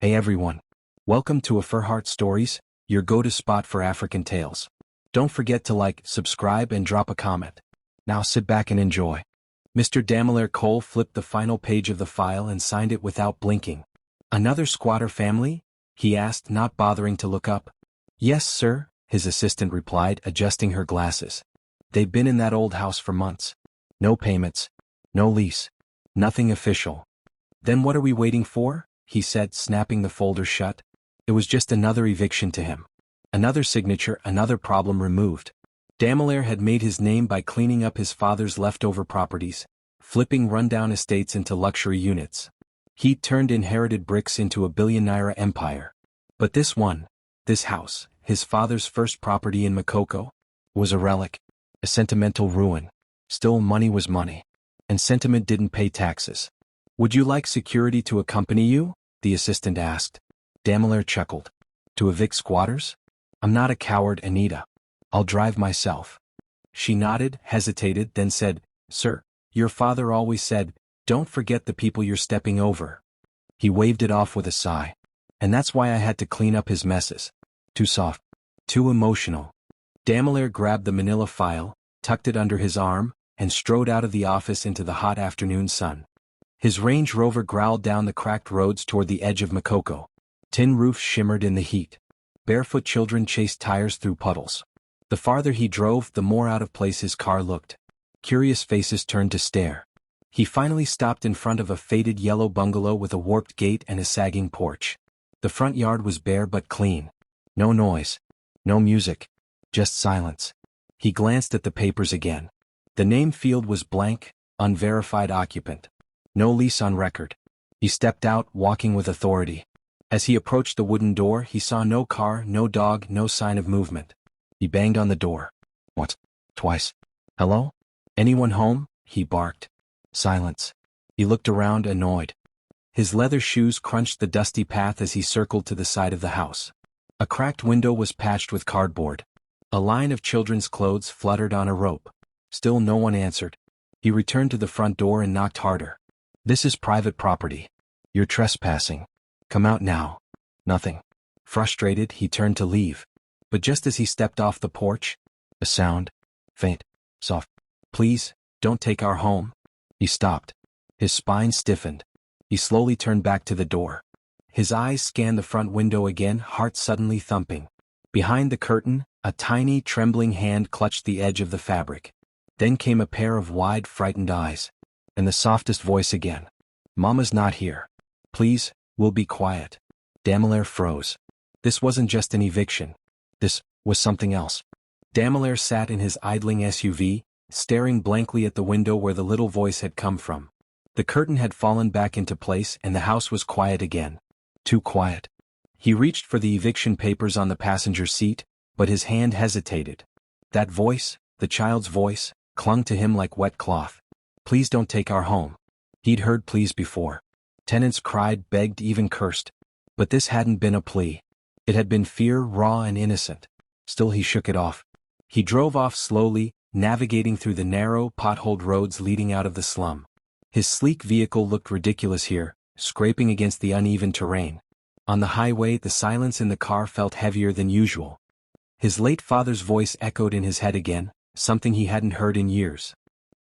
Hey everyone. Welcome to AfriHeart Stories, your go-to spot for African tales. Don't forget to like, subscribe and drop a comment. Now sit back and enjoy. Mr. Damelaire Cole flipped the final page of the file and signed it without blinking. Another squatter family? He asked, not bothering to look up. Yes, sir, his assistant replied, adjusting her glasses. They've been in that old house for months. No payments. No lease. Nothing official. Then what are we waiting for? He said, snapping the folder shut. It was just another eviction to him. Another signature, another problem removed. Damelaire had made his name by cleaning up his father's leftover properties, flipping rundown estates into luxury units. He'd turned inherited bricks into a billion-naira empire. But this one, this house, his father's first property in Makoko, was a relic, a sentimental ruin. Still, money was money. And sentiment didn't pay taxes. Would you like security to accompany you? The assistant asked. Damelaire chuckled. To evict squatters? I'm not a coward, Anita. I'll drive myself. She nodded, hesitated, then said, Sir, your father always said, don't forget the people you're stepping over. He waved it off with a sigh. And that's why I had to clean up his messes. Too soft. Too emotional. Damelaire grabbed the manila file, tucked it under his arm, and strode out of the office into the hot afternoon sun. His Range Rover growled down the cracked roads toward the edge of Makoko. Tin roofs shimmered in the heat. Barefoot children chased tires through puddles. The farther he drove, the more out of place his car looked. Curious faces turned to stare. He finally stopped in front of a faded yellow bungalow with a warped gate and a sagging porch. The front yard was bare but clean. No noise. No music. Just silence. He glanced at the papers again. The name field was blank, unverified occupant. No lease on record. He stepped out, walking with authority. As he approached the wooden door, he saw no car, no dog, no sign of movement. He banged on the door. Once. Twice. Hello? Anyone home? He barked. Silence. He looked around, annoyed. His leather shoes crunched the dusty path as he circled to the side of the house. A cracked window was patched with cardboard. A line of children's clothes fluttered on a rope. Still no one answered. He returned to the front door and knocked harder. This is private property. You're trespassing. Come out now. Nothing. Frustrated, he turned to leave. But just as he stepped off the porch, a sound. Faint. Soft. Please, don't take our home. He stopped. His spine stiffened. He slowly turned back to the door. His eyes scanned the front window again, heart suddenly thumping. Behind the curtain, a tiny, trembling hand clutched the edge of the fabric. Then came a pair of wide, frightened eyes. And the softest voice again. Mama's not here. Please, we'll be quiet. Damelaire froze. This wasn't just an eviction. This was something else. Damelaire sat in his idling SUV, staring blankly at the window where the little voice had come from. The curtain had fallen back into place and the house was quiet again. Too quiet. He reached for the eviction papers on the passenger seat, but his hand hesitated. That voice, the child's voice, clung to him like wet cloth. Please don't take our home. He'd heard pleas before. Tenants cried, begged, even cursed. But this hadn't been a plea. It had been fear, raw and innocent. Still he shook it off. He drove off slowly, navigating through the narrow, potholed roads leading out of the slum. His sleek vehicle looked ridiculous here, scraping against the uneven terrain. On the highway, the silence in the car felt heavier than usual. His late father's voice echoed in his head again, something he hadn't heard in years.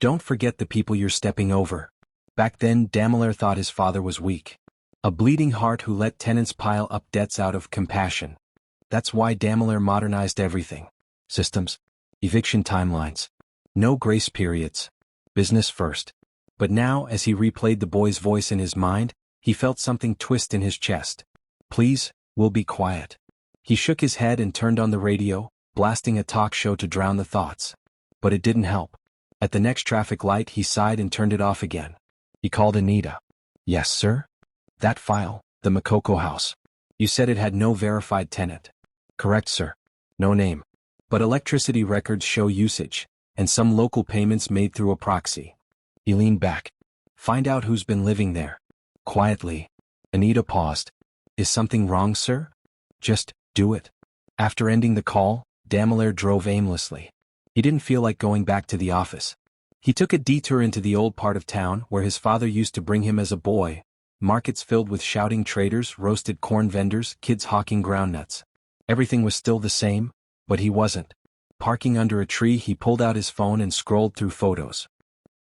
Don't forget the people you're stepping over. Back then, Damelaire thought his father was weak. A bleeding heart who let tenants pile up debts out of compassion. That's why Damelaire modernized everything. Systems. Eviction timelines. No grace periods. Business first. But now, as he replayed the boy's voice in his mind, he felt something twist in his chest. Please, we'll be quiet. He shook his head and turned on the radio, blasting a talk show to drown the thoughts. But it didn't help. At the next traffic light, he sighed and turned it off again. He called Anita. Yes, sir? That file, the Makoko house. You said it had no verified tenant. Correct, sir. No name. But electricity records show usage, and some local payments made through a proxy. He leaned back. Find out who's been living there. Quietly. Anita paused. Is something wrong, sir? Just do it. After ending the call, Damelaire drove aimlessly. He didn't feel like going back to the office. He took a detour into the old part of town where his father used to bring him as a boy, markets filled with shouting traders, roasted corn vendors, kids hawking groundnuts. Everything was still the same, but he wasn't. Parking under a tree, he pulled out his phone and scrolled through photos.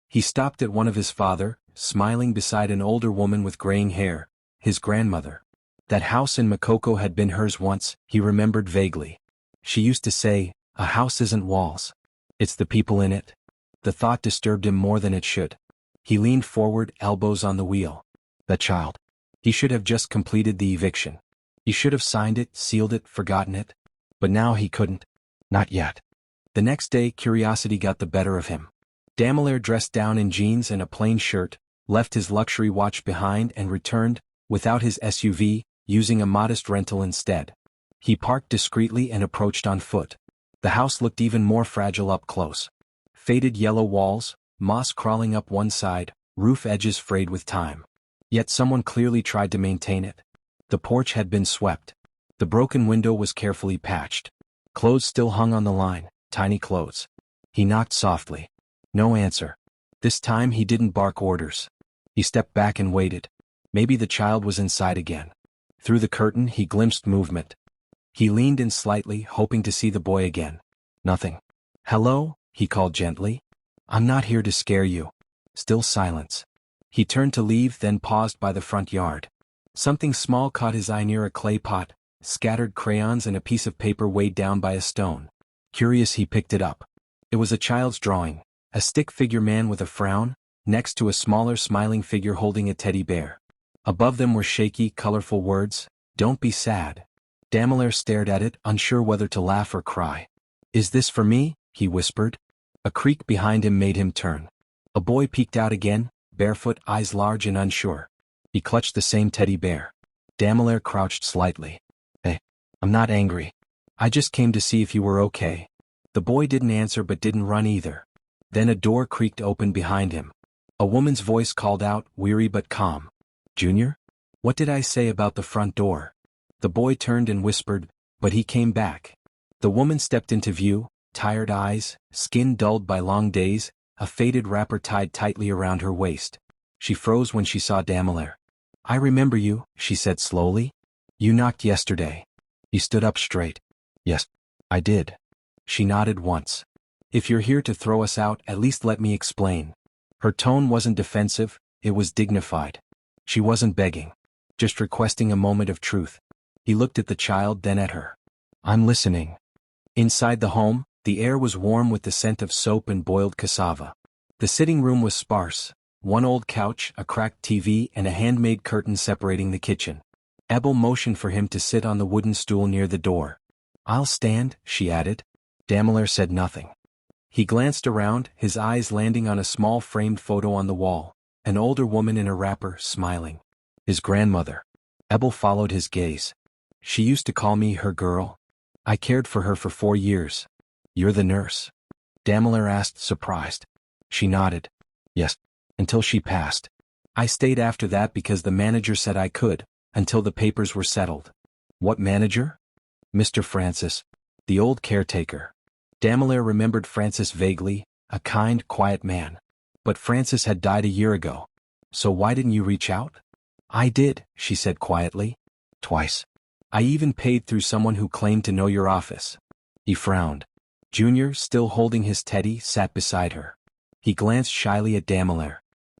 He stopped at one of his father, smiling beside an older woman with graying hair, his grandmother. That house in Makoko had been hers once, he remembered vaguely. She used to say, "A house isn't walls. It's the people in it." The thought disturbed him more than it should. He leaned forward, elbows on the wheel. That child. He should have just completed the eviction. He should have signed it, sealed it, forgotten it. But now he couldn't. Not yet. The next day, curiosity got the better of him. Damelaire dressed down in jeans and a plain shirt, left his luxury watch behind and returned, without his SUV, using a modest rental instead. He parked discreetly and approached on foot. The house looked even more fragile up close. Faded yellow walls, moss crawling up one side, roof edges frayed with time. Yet someone clearly tried to maintain it. The porch had been swept. The broken window was carefully patched. Clothes still hung on the line, tiny clothes. He knocked softly. No answer. This time he didn't bark orders. He stepped back and waited. Maybe the child was inside again. Through the curtain he glimpsed movement. He leaned in slightly, hoping to see the boy again. Nothing. "Hello?" he called gently. "I'm not here to scare you." Still silence. He turned to leave, then paused by the front yard. Something small caught his eye near a clay pot, scattered crayons and a piece of paper weighed down by a stone. Curious, he picked it up. It was a child's drawing, a stick figure man with a frown, next to a smaller smiling figure holding a teddy bear. Above them were shaky, colorful words, "Don't be sad." Damelaire stared at it, unsure whether to laugh or cry. "Is this for me?" he whispered. A creak behind him made him turn. A boy peeked out again, barefoot, eyes large and unsure. He clutched the same teddy bear. Damelaire crouched slightly. "Hey, I'm not angry. I just came to see if you were okay." The boy didn't answer but didn't run either. Then a door creaked open behind him. A woman's voice called out, weary but calm. "Junior? What did I say about the front door?" The boy turned and whispered, but he came back. The woman stepped into view, tired eyes, skin dulled by long days, a faded wrapper tied tightly around her waist. She froze when she saw Damelaire. "I remember you," she said slowly. "You knocked yesterday." He stood up straight. "Yes, I did." She nodded once. "If you're here to throw us out, at least let me explain." Her tone wasn't defensive, it was dignified. She wasn't begging. Just requesting a moment of truth. He looked at the child, then at her. "I'm listening." Inside the home, the air was warm with the scent of soap and boiled cassava. The sitting room was sparse. One old couch, a cracked TV, and a handmade curtain separating the kitchen. Ebel motioned for him to sit on the wooden stool near the door. "I'll stand," she added. Damelaire said nothing. He glanced around, his eyes landing on a small framed photo on the wall, an older woman in a wrapper, smiling. His grandmother. Ebel followed his gaze. "She used to call me her girl. I cared for her for 4 years. You're the nurse?" Damelaire asked, surprised. She nodded. "Yes, until she passed. I stayed after that because the manager said I could, until the papers were settled." "What manager?" "Mr. Francis. The old caretaker." Damelaire remembered Francis vaguely, a kind, quiet man. But Francis had died a year ago. "So why didn't you reach out?" "I did," she said quietly. "Twice. I even paid through someone who claimed to know your office." He frowned. Junior, still holding his teddy, sat beside her. He glanced shyly at Damelaire.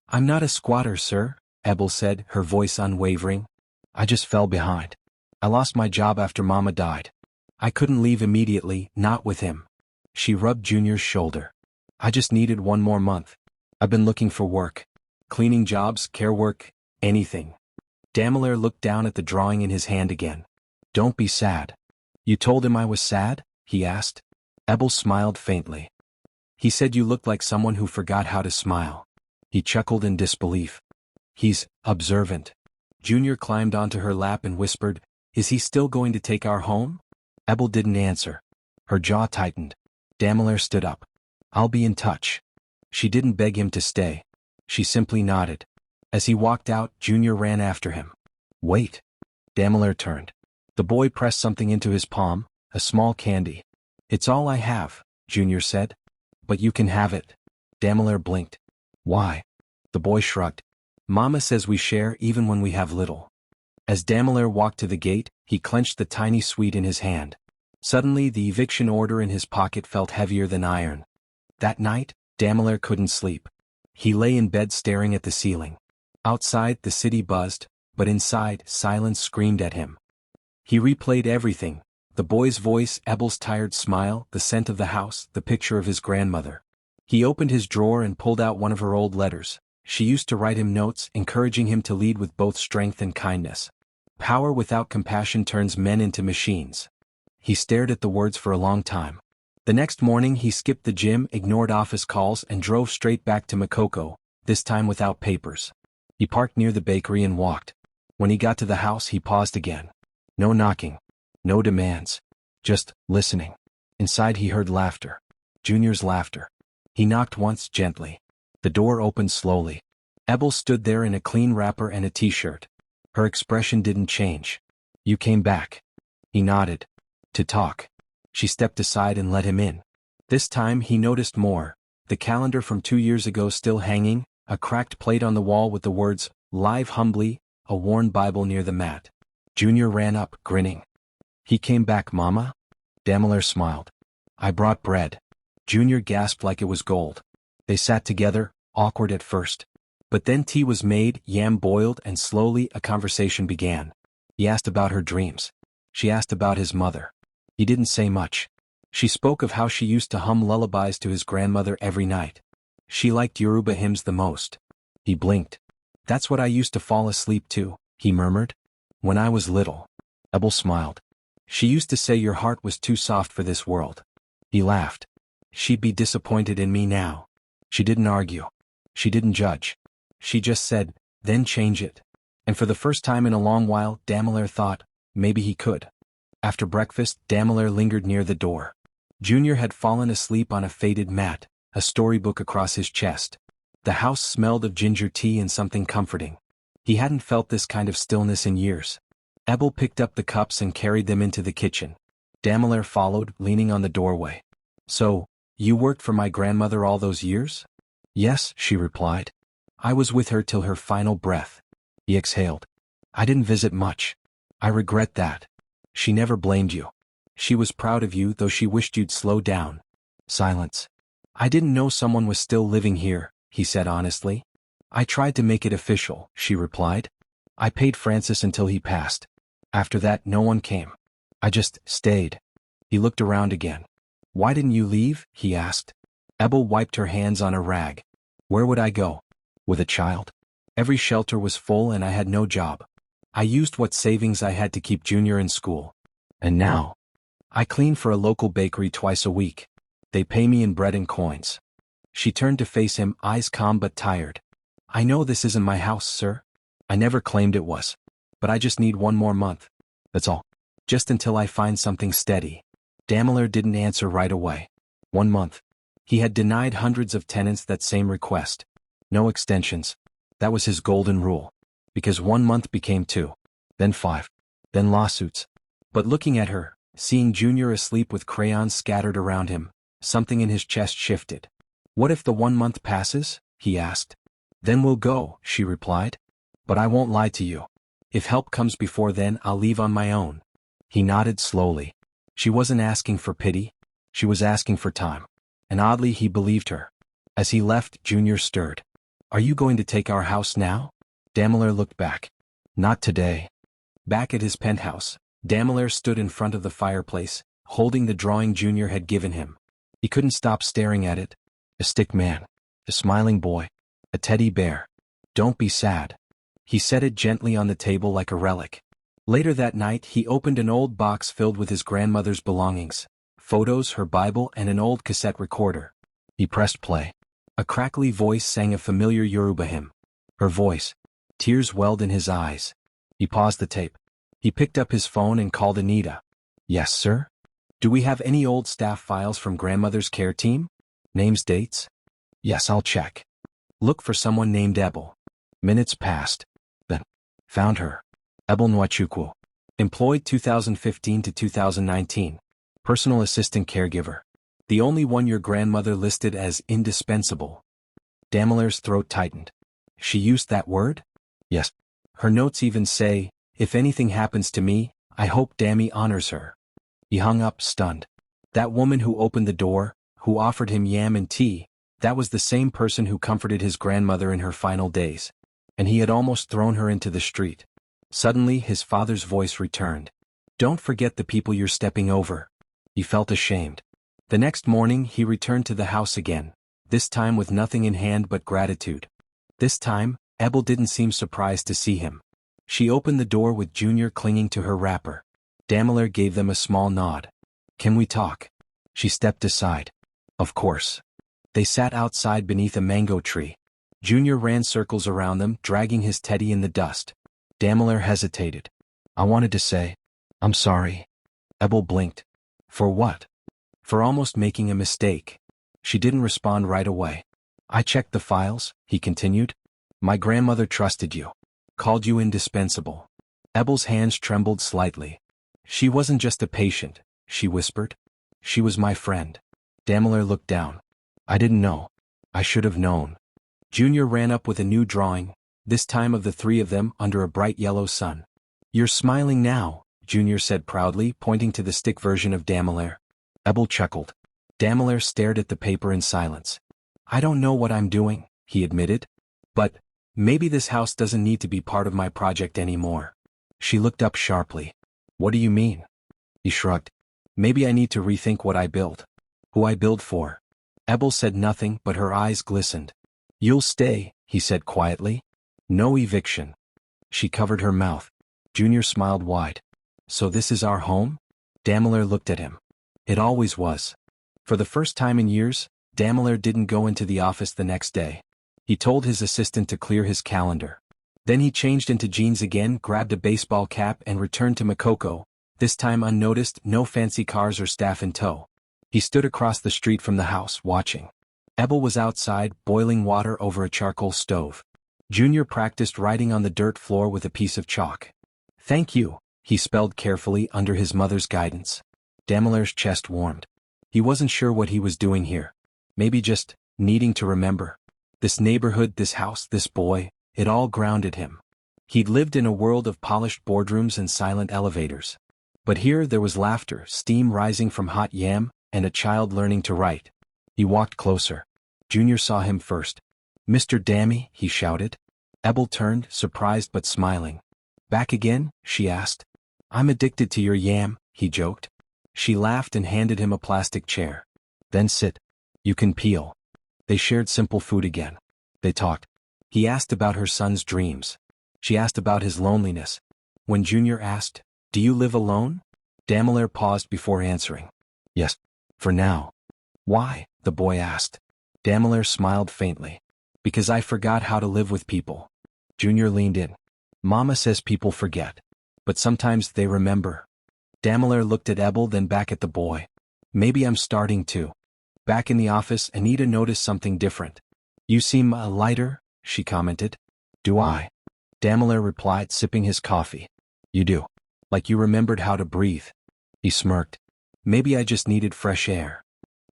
"I'm not a squatter, sir," Ebel said, her voice unwavering. "I just fell behind. I lost my job after Mama died. I couldn't leave immediately, not with him." She rubbed Junior's shoulder. "I just needed 1 more month. I've been looking for work. Cleaning jobs, care work, anything." Damelaire looked down at the drawing in his hand again. "Don't be sad." "You told him I was sad?" he asked. Ebel smiled faintly. "He said you looked like someone who forgot how to smile." He chuckled in disbelief. "He's observant." Junior climbed onto her lap and whispered, "Is he still going to take our home?" Ebel didn't answer. Her jaw tightened. Damelaire stood up. "I'll be in touch." She didn't beg him to stay. She simply nodded. As he walked out, Junior ran after him. "Wait." Damelaire turned. The boy pressed something into his palm, a small candy. "It's all I have," Junior said. "But you can have it." Damelaire blinked. "Why?" The boy shrugged. Mama says we share even when we have little. As Damelaire walked to the gate, he clenched the tiny sweet in his hand. Suddenly the eviction order in his pocket felt heavier than iron. That night, Damelaire couldn't sleep. He lay in bed staring at the ceiling. Outside, the city buzzed, but inside, silence screamed at him. He replayed everything: the boy's voice, Abel's tired smile, the scent of the house, the picture of his grandmother. He opened his drawer and pulled out one of her old letters. She used to write him notes, encouraging him to lead with both strength and kindness. Power without compassion turns men into machines. He stared at the words for a long time. The next morning he skipped the gym, ignored office calls, and drove straight back to Makoko, this time without papers. He parked near the bakery and walked. When he got to the house he paused again. No knocking. No demands. Just listening. Inside he heard laughter. Junior's laughter. He knocked once, gently. The door opened slowly. Abel stood there in a clean wrapper and a t-shirt. Her expression didn't change. You came back. He nodded. To talk. She stepped aside and let him in. This time he noticed more. The calendar from 2 years ago still hanging, a cracked plate on the wall with the words, "Live humbly," a worn Bible near the mat. Junior ran up, grinning. He came back, Mama? Damelaire smiled. I brought bread. Junior gasped like it was gold. They sat together, awkward at first. But then tea was made, yam boiled, and slowly a conversation began. He asked about her dreams. She asked about his mother. He didn't say much. She spoke of how she used to hum lullabies to his grandmother every night. She liked Yoruba hymns the most. He blinked. That's what I used to fall asleep to, he murmured. When I was little. Abel smiled. She used to say your heart was too soft for this world. He laughed. She'd be disappointed in me now. She didn't argue. She didn't judge. She just said, then change it. And for the first time in a long while, Damelaire thought, maybe he could. After breakfast, Damelaire lingered near the door. Junior had fallen asleep on a faded mat, a storybook across his chest. The house smelled of ginger tea and something comforting. He hadn't felt this kind of stillness in years. Abel picked up the cups and carried them into the kitchen. Damelaire followed, leaning on the doorway. So, you worked for my grandmother all those years? Yes, she replied. I was with her till her final breath. He exhaled. I didn't visit much. I regret that. She never blamed you. She was proud of you, though she wished you'd slow down. Silence. I didn't know someone was still living here, he said honestly. I tried to make it official, she replied. I paid Francis until he passed. After that, no one came. I just stayed. He looked around again. Why didn't you leave? He asked. Abel wiped her hands on a rag. Where would I go? With a child? Every shelter was full and I had no job. I used what savings I had to keep Junior in school. And now? I clean for a local bakery twice a week. They pay me in bread and coins. She turned to face him, eyes calm but tired. I know this isn't my house, sir. I never claimed it was. But I just need 1 more month. That's all. Just until I find something steady. Damelaire didn't answer right away. 1 month. He had denied hundreds of tenants that same request. No extensions. That was his golden rule. Because 1 month became 2. Then 5. Then lawsuits. But looking at her, seeing Junior asleep with crayons scattered around him, something in his chest shifted. What if the 1 month passes? He asked. Then we'll go, she replied. But I won't lie to you. If help comes before then, I'll leave on my own. He nodded slowly. She wasn't asking for pity. She was asking for time. And oddly he believed her. As he left, Junior stirred. Are you going to take our house now? Damelaire looked back. Not today. Back at his penthouse, Damelaire stood in front of the fireplace, holding the drawing Junior had given him. He couldn't stop staring at it. A stick man. A smiling boy. A teddy bear. Don't be sad. He set it gently on the table like a relic. Later that night he opened an old box filled with his grandmother's belongings. Photos, her Bible, and an old cassette recorder. He pressed play. A crackly voice sang a familiar Yoruba hymn. Her voice. Tears welled in his eyes. He paused the tape. He picked up his phone and called Anita. Yes, sir? Do we have any old staff files from grandmother's care team? Names, dates? Yes, I'll check. Look for someone named Ebel. Minutes passed. Then. Found her. Ebel Nwachukwu. Employed 2015 to 2019. Personal assistant caregiver. The only one your grandmother listed as indispensable. Damelaire's throat tightened. She used that word? Yes. Her notes even say, if anything happens to me, I hope Dammy honors her. He hung up, stunned. That woman who opened the door, who offered him yam and tea, that was the same person who comforted his grandmother in her final days. And he had almost thrown her into the street. Suddenly his father's voice returned. Don't forget the people you're stepping over. He felt ashamed. The next morning he returned to the house again, this time with nothing in hand but gratitude. This time, Ebel didn't seem surprised to see him. She opened the door with Junior clinging to her wrapper. Daimler gave them a small nod. Can we talk? She stepped aside. Of course. They sat outside beneath a mango tree. Junior ran circles around them, dragging his teddy in the dust. Daimler hesitated. I wanted to say, I'm sorry. Ebel blinked. For what? For almost making a mistake. She didn't respond right away. I checked the files, he continued. My grandmother trusted you. Called you indispensable. Ebel's hands trembled slightly. She wasn't just a patient, she whispered. She was my friend. Daimler looked down. I didn't know. I should have known. Junior ran up with a new drawing, this time of the three of them under a bright yellow sun. You're smiling now, Junior said proudly, pointing to the stick version of Daimler. Ebel chuckled. Daimler stared at the paper in silence. I don't know what I'm doing, he admitted. But maybe this house doesn't need to be part of my project anymore. She looked up sharply. What do you mean? He shrugged. Maybe I need to rethink what I build. Who I build for. Ebel said nothing, but her eyes glistened. You'll stay, he said quietly. No eviction. She covered her mouth. Junior smiled wide. So this is our home? Daimler looked at him. It always was. For the first time in years, Daimler didn't go into the office the next day. He told his assistant to clear his calendar. Then he changed into jeans again, grabbed a baseball cap and returned to Makoko, this time unnoticed, no fancy cars or staff in tow. He stood across the street from the house, watching. Ebel was outside, boiling water over a charcoal stove. Junior practiced writing on the dirt floor with a piece of chalk. Thank you, he spelled carefully under his mother's guidance. Daimler's chest warmed. He wasn't sure what he was doing here. Maybe just needing to remember. This neighborhood, this house, this boy, it all grounded him. He'd lived in a world of polished boardrooms and silent elevators. But here there was laughter, steam rising from hot yam, and a child learning to write. He walked closer. Junior saw him first. Mr. Dammy, he shouted. Ebel turned, surprised but smiling. Back again? She asked. I'm addicted to your yam, he joked. She laughed and handed him a plastic chair. Then sit. You can peel. They shared simple food again. They talked. He asked about her son's dreams. She asked about his loneliness. When Junior asked, Do you live alone? Daimler paused before answering. Yes. For now. Why? The boy asked. Daimler smiled faintly. Because I forgot how to live with people. Junior leaned in. Mama says people forget. But sometimes they remember. Daimler looked at Ebel, then back at the boy. Maybe I'm starting to. Back in the office, Anita noticed something different. You seem lighter, she commented. Do I? Daimler replied, sipping his coffee. You do. Like you remembered how to breathe. He smirked. Maybe I just needed fresh air.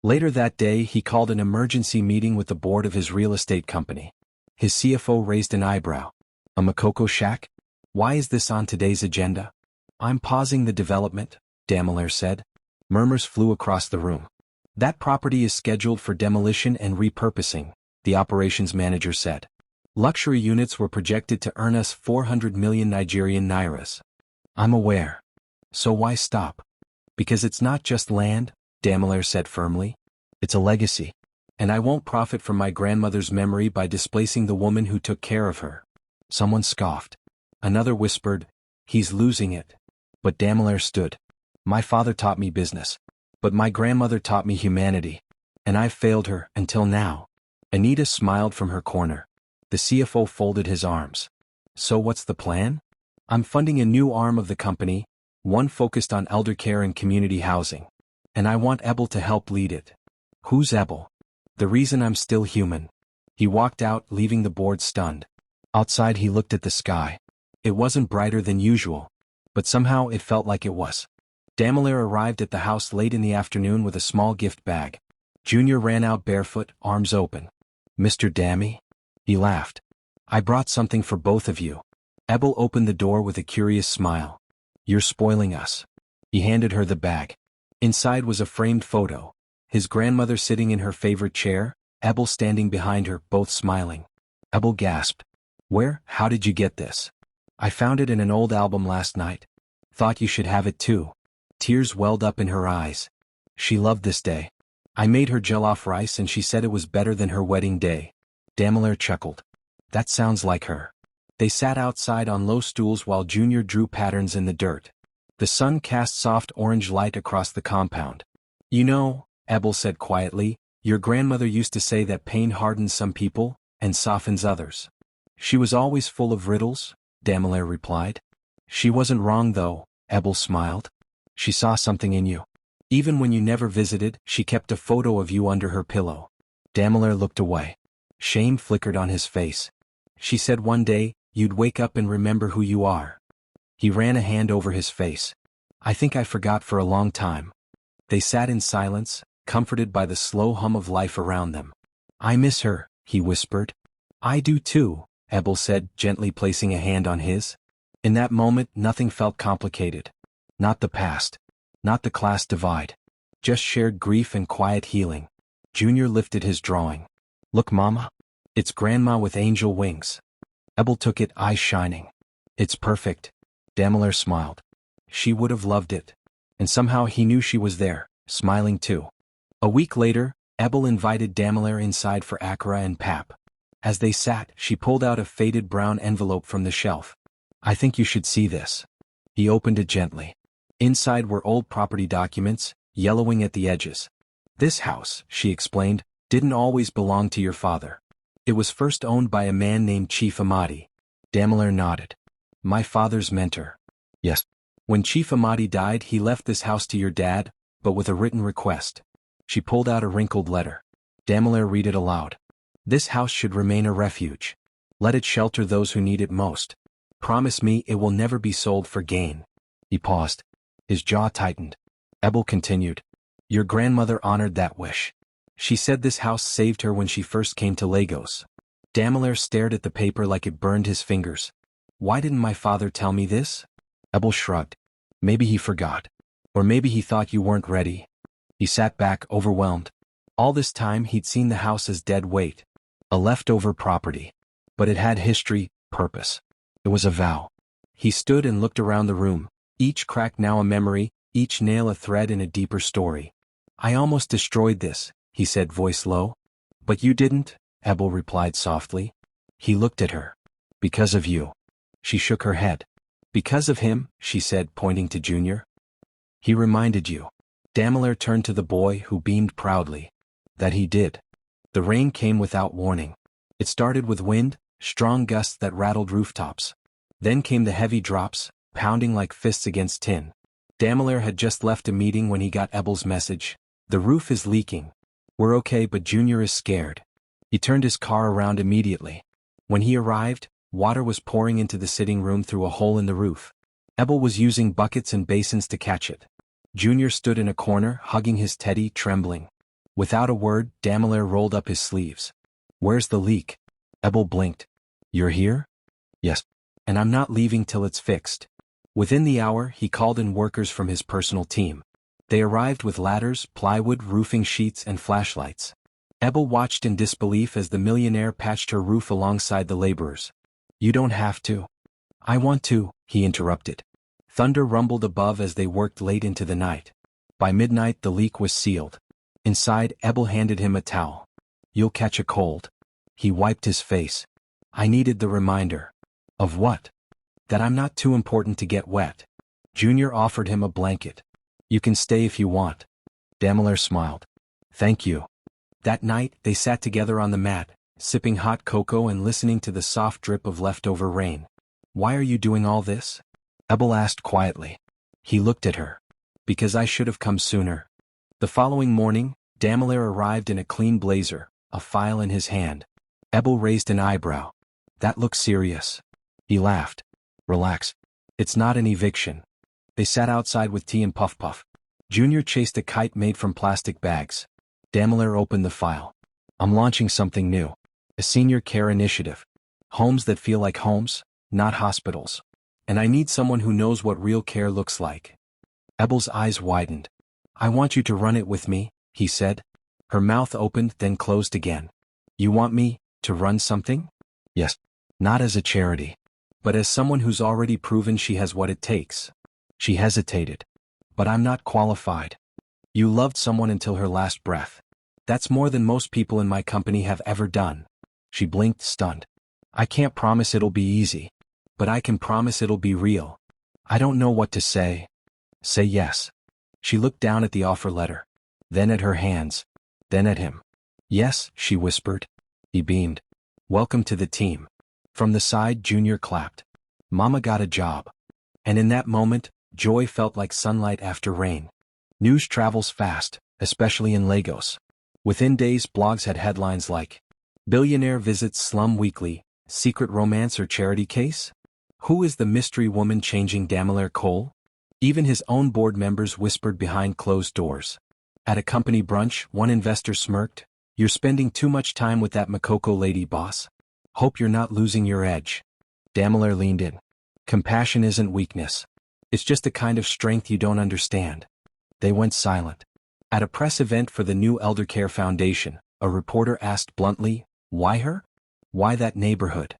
Later that day, he called an emergency meeting with the board of his real estate company. His CFO raised an eyebrow. A Makoko shack? Why is this on today's agenda? I'm pausing the development, Daimler said. Murmurs flew across the room. That property is scheduled for demolition and repurposing, the operations manager said. Luxury units were projected to earn us 400 million Nigerian nairas. I'm aware. So why stop? Because it's not just land, Daimler said firmly. It's a legacy. And I won't profit from my grandmother's memory by displacing the woman who took care of her. Someone scoffed. Another whispered, He's losing it. But Daimler stood. My father taught me business. But my grandmother taught me humanity. And I've failed her, until now. Anita smiled from her corner. The CFO folded his arms. So what's the plan? I'm funding a new arm of the company, one focused on elder care and community housing. And I want Ebel to help lead it. Who's Ebel? The reason I'm still human. He walked out, leaving the board stunned. Outside he looked at the sky. It wasn't brighter than usual. But somehow it felt like it was. Daimler arrived at the house late in the afternoon with a small gift bag. Junior ran out barefoot, arms open. Mr. Dammy? He laughed. I brought something for both of you. Ebel opened the door with a curious smile. You're spoiling us. He handed her the bag. Inside was a framed photo. His grandmother sitting in her favorite chair, Ebel standing behind her, both smiling. Ebel gasped. Where, how did you get this? I found it in an old album last night. Thought you should have it too. Tears welled up in her eyes. She loved this day. I made her jollof rice and she said it was better than her wedding day. Daimler chuckled. That sounds like her. They sat outside on low stools while Junior drew patterns in the dirt. The sun cast soft orange light across the compound. You know, Ebel said quietly, your grandmother used to say that pain hardens some people and softens others. She was always full of riddles, Daimler replied. She wasn't wrong though, Ebel smiled. She saw something in you. Even when you never visited, she kept a photo of you under her pillow. Daimler looked away. Shame flickered on his face. She said one day, you'd wake up and remember who you are. He ran a hand over his face. I think I forgot for a long time. They sat in silence, comforted by the slow hum of life around them. I miss her, he whispered. I do too, Ebel said, gently placing a hand on his. In that moment nothing felt complicated. Not the past. Not the class divide. Just shared grief and quiet healing. Junior lifted his drawing. Look, Mama. It's Grandma with angel wings. Ebel took it, eyes shining. It's perfect. Daimler smiled. She would have loved it. And somehow he knew she was there, smiling too. A week later, Ebel invited Daimler inside for Akra and Pap. As they sat, she pulled out a faded brown envelope from the shelf. I think you should see this. He opened it gently. Inside were old property documents, yellowing at the edges. This house, she explained, didn't always belong to your father. It was first owned by a man named Chief Amadi. Daimler nodded. My father's mentor. Yes. When Chief Amadi died, he left this house to your dad, but with a written request. She pulled out a wrinkled letter. Daimler read it aloud. This house should remain a refuge. Let it shelter those who need it most. Promise me it will never be sold for gain. He paused. His jaw tightened. Ebel continued. Your grandmother honored that wish. She said this house saved her when she first came to Lagos. Daimler stared at the paper like it burned his fingers. Why didn't my father tell me this? Ebel shrugged. Maybe he forgot. Or maybe he thought you weren't ready. He sat back, overwhelmed. All this time he'd seen the house as dead weight. A leftover property. But it had history, purpose. It was a vow. He stood and looked around the room, each crack now a memory, each nail a thread in a deeper story. I almost destroyed this, he said, voice low. But you didn't, Ebel replied softly. He looked at her. Because of you. She shook her head. Because of him, she said, pointing to Junior. He reminded you. Daimler turned to the boy, who beamed proudly. That he did. The rain came without warning. It started with wind, strong gusts that rattled rooftops. Then came the heavy drops, pounding like fists against tin. Daimler had just left a meeting when he got Ebel's message. The roof is leaking. We're okay, but Junior is scared. He turned his car around immediately. When he arrived, water was pouring into the sitting room through a hole in the roof. Ebel was using buckets and basins to catch it. Junior stood in a corner, hugging his teddy, trembling. Without a word, Daimler rolled up his sleeves. Where's the leak? Ebel blinked. You're here? Yes. And I'm not leaving till it's fixed. Within the hour, he called in workers from his personal team. They arrived with ladders, plywood, roofing sheets, and flashlights. Ebel watched in disbelief as the millionaire patched her roof alongside the laborers. You don't have to. I want to, he interrupted. Thunder rumbled above as they worked late into the night. By midnight, the leak was sealed. Inside, Ebel handed him a towel. You'll catch a cold. He wiped his face. I needed the reminder. Of what? That I'm not too important to get wet. Junior offered him a blanket. You can stay if you want. Daimler smiled. Thank you. That night, they sat together on the mat, sipping hot cocoa and listening to the soft drip of leftover rain. Why are you doing all this? Ebel asked quietly. He looked at her. Because I should have come sooner. The following morning, Daimler arrived in a clean blazer, a file in his hand. Ebel raised an eyebrow. That looks serious. He laughed. Relax. It's not an eviction. They sat outside with tea and puff-puff. Junior chased a kite made from plastic bags. Daimler opened the file. I'm launching something new. A senior care initiative. Homes that feel like homes, not hospitals. And I need someone who knows what real care looks like. Ebel's eyes widened. I want you to run it with me, he said. Her mouth opened then closed again. You want me to run something? Yes. Not as a charity, but as someone who's already proven she has what it takes. She hesitated. But I'm not qualified. You loved someone until her last breath. That's more than most people in my company have ever done. She blinked, stunned. I can't promise it'll be easy, but I can promise it'll be real. I don't know what to say. Say yes. She looked down at the offer letter, then at her hands, then at him. Yes, she whispered. He beamed. Welcome to the team. From the side, Junior clapped. Mama got a job. And in that moment, joy felt like sunlight after rain. News travels fast, especially in Lagos. Within days, blogs had headlines like, Billionaire visits slum weekly, secret romance or charity case? Who is the mystery woman changing Damelaire Cole? Even his own board members whispered behind closed doors. At a company brunch, one investor smirked, You're spending too much time with that Makoko lady, boss. Hope you're not losing your edge. Damelaire leaned in. Compassion isn't weakness. It's just a kind of strength you don't understand. They went silent. At a press event for the new Eldercare Foundation, a reporter asked bluntly, Why her? Why that neighborhood?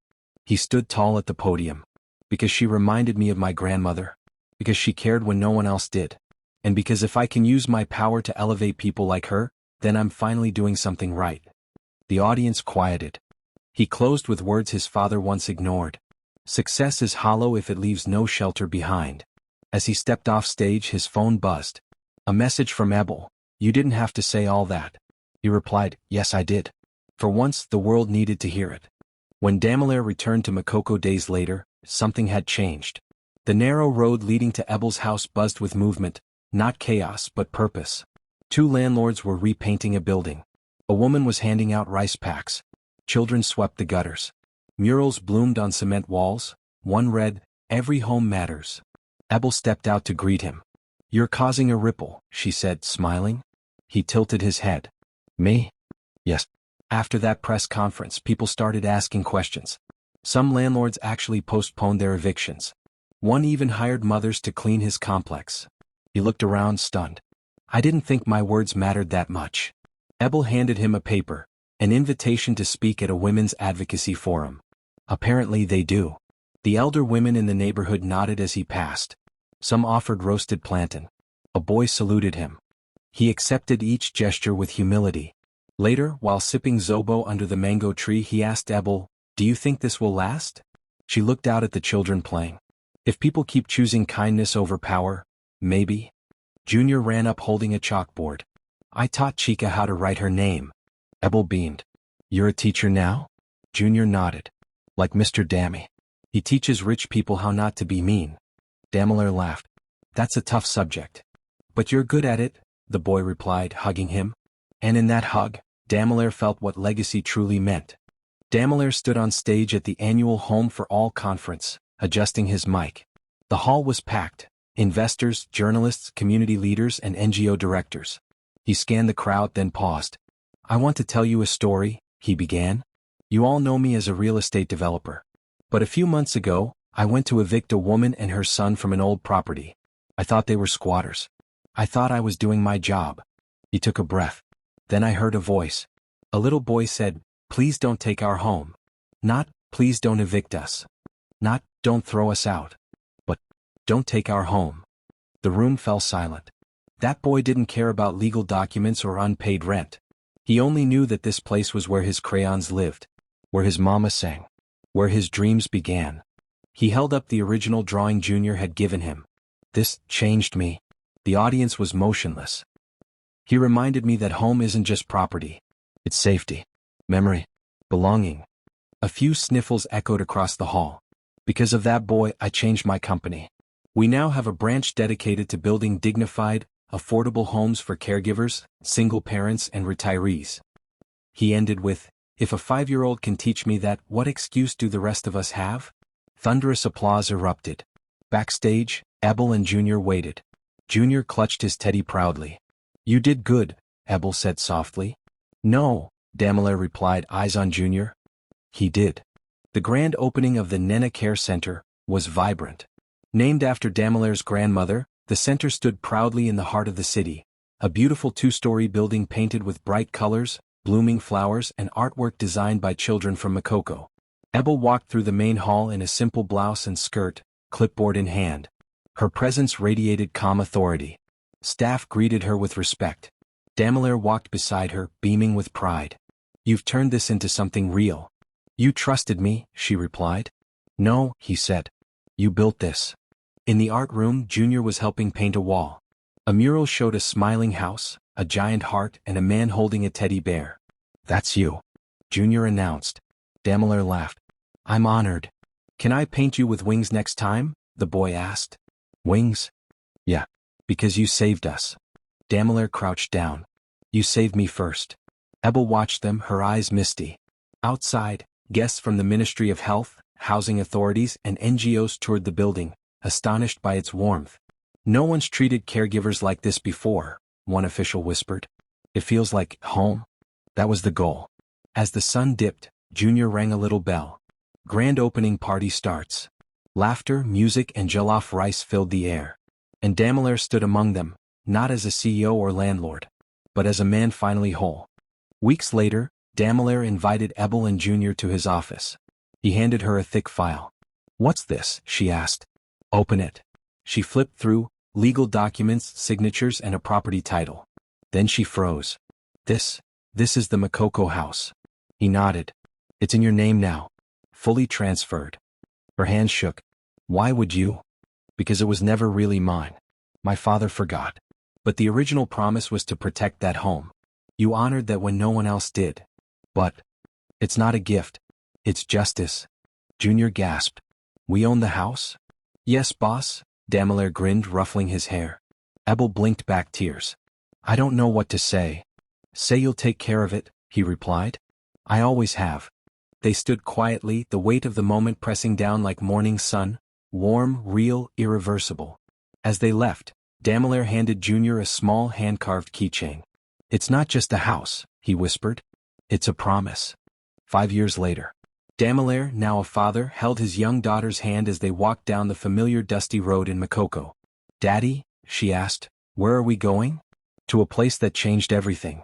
He stood tall at the podium. Because she reminded me of my grandmother. Because she cared when no one else did. And because if I can use my power to elevate people like her, then I'm finally doing something right. The audience quieted. He closed with words his father once ignored. Success is hollow if it leaves no shelter behind. As he stepped off stage, his phone buzzed. A message from Ebel. You didn't have to say all that. He replied, Yes, I did. For once, the world needed to hear it. When Damelaire returned to Makoko days later, something had changed. The narrow road leading to Ebel's house buzzed with movement, not chaos but purpose. 2 landlords were repainting a building. A woman was handing out rice packs. Children swept the gutters. Murals bloomed on cement walls. One read, Every home matters. Ebel stepped out to greet him. You're causing a ripple, she said, smiling. He tilted his head. Me? Yes. After that press conference, people started asking questions. Some landlords actually postponed their evictions. One even hired mothers to clean his complex. He looked around, stunned. I didn't think my words mattered that much. Ebel handed him a paper, an invitation to speak at a women's advocacy forum. Apparently they do. The elder women in the neighborhood nodded as he passed. Some offered roasted plantain. A boy saluted him. He accepted each gesture with humility. Later, while sipping zobo under the mango tree, he asked Ebel, Do you think this will last? She looked out at the children playing. If people keep choosing kindness over power, maybe. Junior ran up holding a chalkboard. I taught Chica how to write her name. Ebel beamed. You're a teacher now? Junior nodded. Like Mr. Dammy. He teaches rich people how not to be mean. Damelaire laughed. That's a tough subject. But you're good at it, the boy replied, hugging him. And in that hug, Damelaire felt what legacy truly meant. Damelaire stood on stage at the annual Home for All conference, adjusting his mic. The hall was packed. Investors, journalists, community leaders, and NGO directors. He scanned the crowd, then paused. I want to tell you a story, he began. You all know me as a real estate developer. But a few months ago, I went to evict a woman and her son from an old property. I thought they were squatters. I thought I was doing my job. He took a breath. Then I heard a voice. A little boy said, Please don't take our home. Not, please don't evict us. Not, don't throw us out. But, don't take our home. The room fell silent. That boy didn't care about legal documents or unpaid rent. He only knew that this place was where his crayons lived, where his mama sang, where his dreams began. He held up the original drawing Junior had given him. This changed me. The audience was motionless. He reminded me that home isn't just property. It's safety, memory, belonging. A few sniffles echoed across the hall. Because of that boy, I changed my company. We now have a branch dedicated to building dignified, affordable homes for caregivers, single parents, and retirees. He ended with, If a 5-year-old can teach me that, what excuse do the rest of us have? Thunderous applause erupted. Backstage, Ebel and Junior waited. Junior clutched his teddy proudly. You did good, Ebel said softly. No, Damelaire replied, eyes on Junior. He did. The grand opening of the Nena Care Center was vibrant. Named after Damoler's grandmother, the center stood proudly in the heart of the city, a beautiful two-story building painted with bright colors, blooming flowers, and artwork designed by children from Makoko. Ebel walked through the main hall in a simple blouse and skirt, clipboard in hand. Her presence radiated calm authority. Staff greeted her with respect. Damoler walked beside her, beaming with pride. "You've turned this into something real." "You trusted me," she replied. "No," he said. "You built this." In the art room, Junior was helping paint a wall. A mural showed a smiling house, a giant heart, and a man holding a teddy bear. "That's you," Junior announced. Damoler laughed. "I'm honored." "Can I paint you with wings next time?" the boy asked. "Wings?" "Yeah. Because you saved us." Damoler crouched down. "You saved me first." Ebel watched them, her eyes misty. Outside, guests from the Ministry of Health, housing authorities, and NGOs toured the building, astonished by its warmth. "No one's treated caregivers like this before," one official whispered. "It feels like home." That was the goal. As the sun dipped, Junior rang a little bell. Grand opening party starts. Laughter, music, and jollof rice filled the air. And Damoler stood among them, not as a CEO or landlord, but as a man finally whole. Weeks later, Damoler invited Ebel and Junior to his office. He handed her a thick file. "What's this?" she asked. "Open it." She flipped through, legal documents, signatures, and a property title. Then she froze. This is the Makoko house." He nodded. "It's in your name now. Fully transferred." Her hands shook. "Why would you?" "Because it was never really mine. My father forgot. But the original promise was to protect that home. You honored that when no one else did." "But it's not a gift. It's justice." Junior gasped. "We own the house?" "Yes, boss." Damoler grinned, ruffling his hair. Ebel blinked back tears. "I don't know what to say." "Say you'll take care of it," he replied. "I always have." They stood quietly, the weight of the moment pressing down like morning sun, warm, real, irreversible. As they left, Damoler handed Junior a small hand-carved keychain. "It's not just a house," he whispered. "It's a promise." 5 years later, Damoler, now a father, held his young daughter's hand as they walked down the familiar dusty road in Makoko. "Daddy," she asked, "where are we going?" "To a place that changed everything."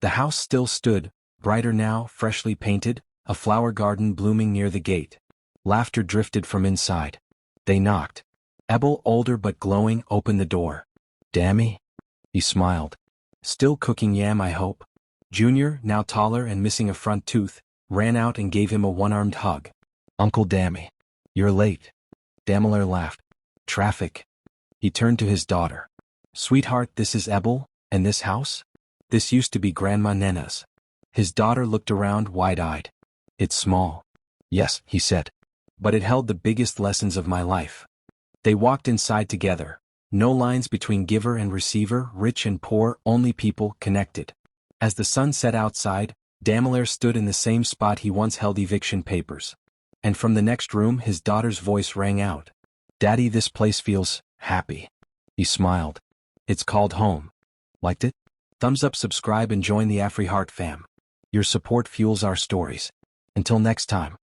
The house still stood, brighter now, freshly painted, a flower garden blooming near the gate. Laughter drifted from inside. They knocked. Ebel, older but glowing, opened the door. "Dammy?" He smiled. "Still cooking yam, I hope." Junior, now taller and missing a front tooth, ran out and gave him a one-armed hug. "Uncle Dammy, you're late." Damoler laughed. "Traffic." He turned to his daughter. "Sweetheart, this is Ebel, and this house? This used to be Grandma Nena's." His daughter looked around, wide-eyed. "It's small." "Yes," he said. "But it held the biggest lessons of my life." They walked inside together. No lines between giver and receiver, rich and poor, only people connected. As the sun set outside, Damoler stood in the same spot he once held eviction papers. And from the next room his daughter's voice rang out. "Daddy, this place feels happy." He smiled. "It's called home." Liked it? Thumbs up, subscribe, and join the AfriHeart fam. Your support fuels our stories. Until next time.